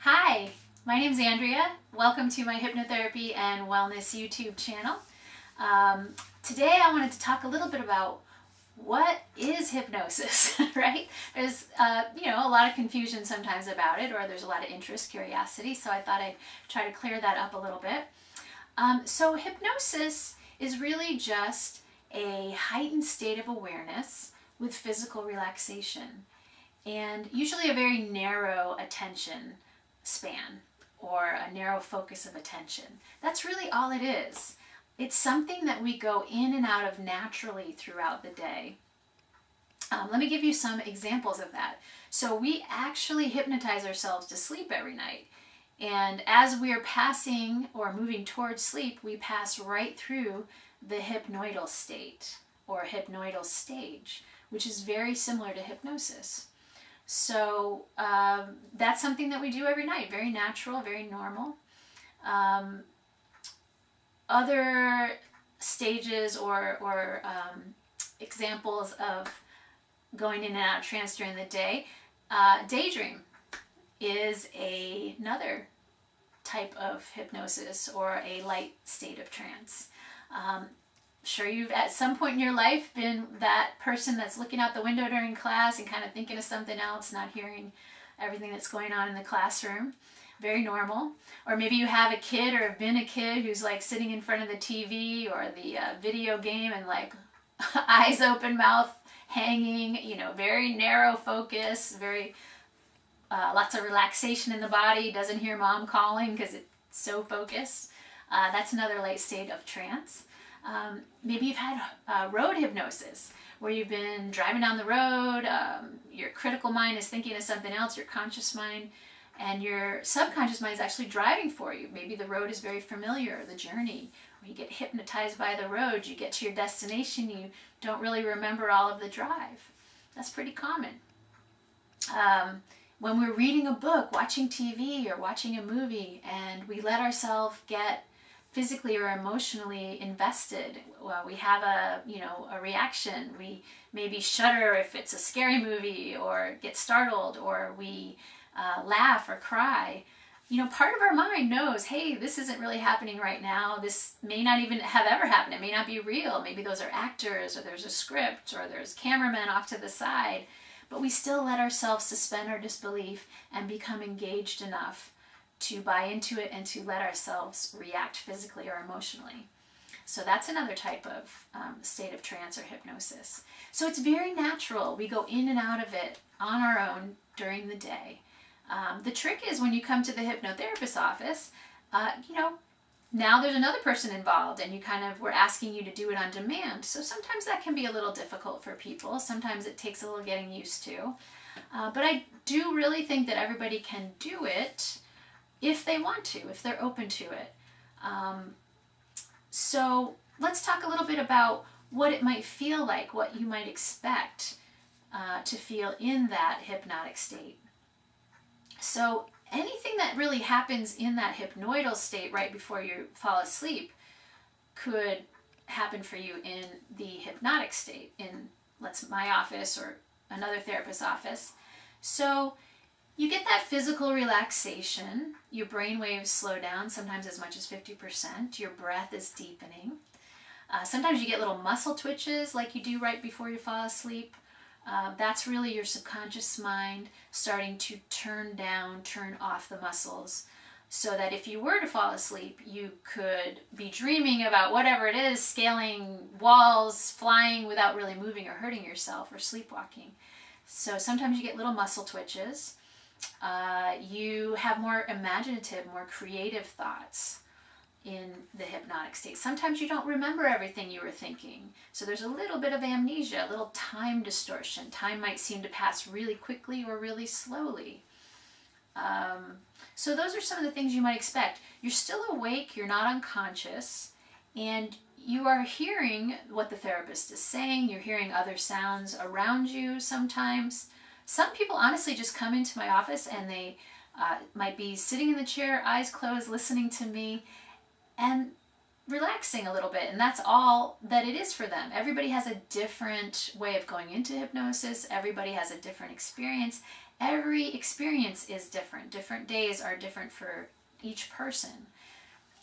Hi, my name's Andrea. Welcome to my Hypnotherapy and Wellness YouTube channel. Today I wanted to talk a little bit about what is hypnosis, right? There's, a lot of confusion sometimes about it, or there's a lot of interest, curiosity, so I thought I'd try to clear that up a little bit. So hypnosis is really just a heightened state of awareness with physical relaxation, and usually a very narrow attention span or a narrow focus of attention. That's really all it is. It's something that we go in and out of naturally throughout the day. Let me give you some examples of that. So we actually hypnotize ourselves to sleep every night. And as we are passing or moving towards sleep, we pass right through the hypnoidal state or hypnoidal stage, which is very similar to hypnosis. So that's something that we do every night. Very natural, very normal. Other stages or examples of going in and out of trance during the day. Daydream is another type of hypnosis or a light state of trance. Sure, you've at some point in your life been that person that's looking out the window during class and kind of thinking of something else, not hearing everything that's going on in the classroom. Very normal. Or maybe you have a kid or have been a kid who's like sitting in front of the TV or the video game and like eyes open, mouth hanging, very narrow focus, very lots of relaxation in the body, doesn't hear mom calling because it's so focused. That's another light state of trance. Maybe you've had road hypnosis where you've been driving down the road, your critical mind is thinking of something else, your conscious mind, and your subconscious mind is actually driving for you. Maybe the road is very familiar, the journey, or you get hypnotized by the road, you get to your destination, you don't really remember all of the drive. That's pretty common. When we're reading a book, watching TV, or watching a movie, and we let ourselves get physically or emotionally invested, we have a reaction. We maybe shudder if it's a scary movie, or get startled, or we laugh or cry. Part of our mind knows, hey, this isn't really happening right now. This may not even have ever happened. It may not be real. Maybe those are actors, or there's a script, or there's cameramen off to the side. But we still let ourselves suspend our disbelief and become engaged enough to buy into it and to let ourselves react physically or emotionally. So that's another type of state of trance or hypnosis. So it's very natural. We go in and out of it on our own during the day. The trick is when you come to the hypnotherapist's office, now there's another person involved and we're asking you to do it on demand. So sometimes that can be a little difficult for people. Sometimes it takes a little getting used to. But I do really think that everybody can do it if they want to, if they're open to it. So let's talk a little bit about what it might feel like, what you might expect to feel in that hypnotic state. So anything that really happens in that hypnoidal state right before you fall asleep could happen for you in the hypnotic state in my office or another therapist's office. So you get that physical relaxation, your brain waves slow down, sometimes as much as 50%, your breath is deepening. Sometimes you get little muscle twitches like you do right before you fall asleep. That's really your subconscious mind starting to turn off the muscles, so that if you were to fall asleep, you could be dreaming about whatever it is, scaling walls, flying without really moving or hurting yourself, or sleepwalking. So sometimes you get little muscle twitches. You have more imaginative, more creative thoughts in the hypnotic state. Sometimes you don't remember everything you were thinking. So there's a little bit of amnesia, a little time distortion. Time might seem to pass really quickly or really slowly. So those are some of the things you might expect. You're still awake, you're not unconscious, and you are hearing what the therapist is saying. You're hearing other sounds around you sometimes. Some people honestly just come into my office and they might be sitting in the chair, eyes closed, listening to me and relaxing a little bit. And that's all that it is for them. Everybody has a different way of going into hypnosis. Everybody has a different experience. every experience is different. Different days are different for each person.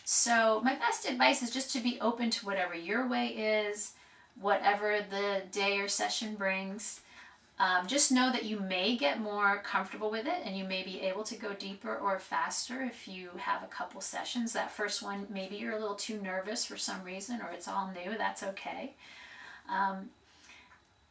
So my best advice is just to be open to whatever your way is, whatever the day or session brings. Just know that you may get more comfortable with it and you may be able to go deeper or faster if you have a couple sessions. That first one, maybe you're a little too nervous for some reason or it's all new, that's okay.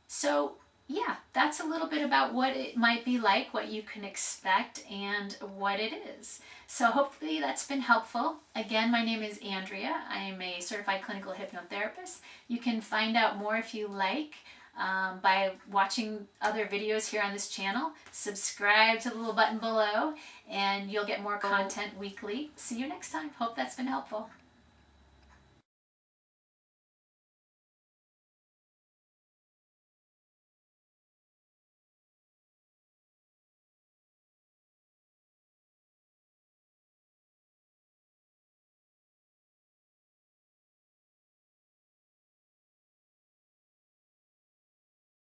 So yeah, that's a little bit about what it might be like, what you can expect, and what it is. So hopefully that's been helpful. Again, my name is Andrea. I am a certified clinical hypnotherapist. You can find out more if you like by watching other videos here on this channel. Subscribe to the little button below and you'll get more content weekly. See you next time. Hope that's been helpful.